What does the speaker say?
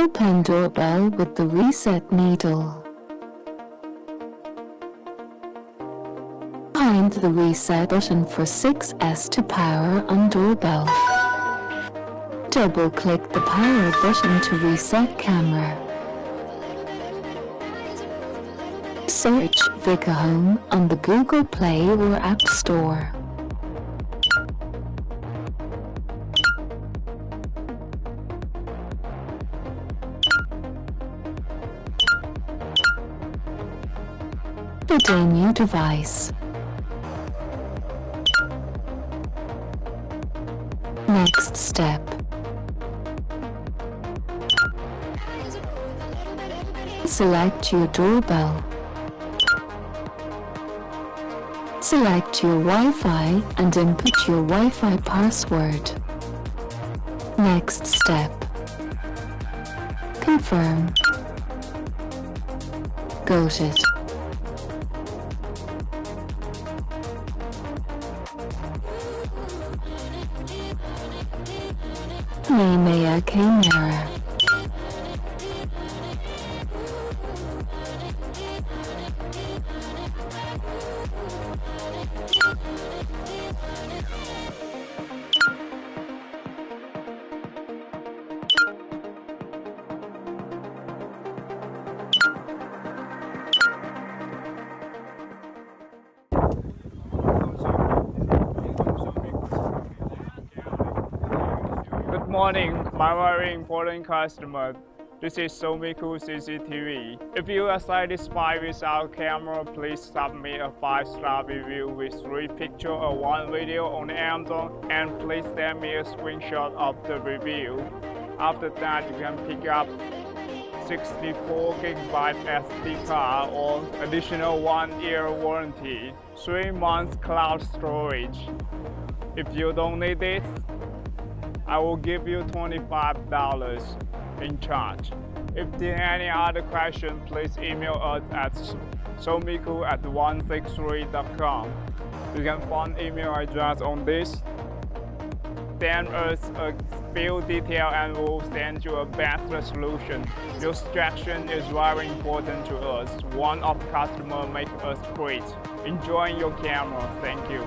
Open doorbell with the reset needle. Find the reset button for 6S to power on doorbell. Double-click the power button to reset camera. Search 𝙩𝙤𝙖𝙧 on the Google Play or App Store. Put a new device. Next step. Select your doorbell. Select your Wi-Fi and input your Wi-Fi password. Next step. Confirm. Got it. 𝙮𝙗𝙖𝙧𝙬𝙧. Good morning, my very important customer. This is Sovmiku CCTV. If you are satisfied with our camera, please submit a 5-star review with 3 pictures or 1 video on Amazon, and please send me a screenshot of the review. After that, you can pick up 64GB SD card or additional 1-year warranty, 3 months cloud storage. If you don't need it, I will give you $25 in charge. If there are any other questions, please email us at sovmiku@163.com. You can find email address on this. Send us a few details and we'll send you a better solution. Your suggestion is very important to us. One of the customers makes us great. Enjoy your camera. Thank you.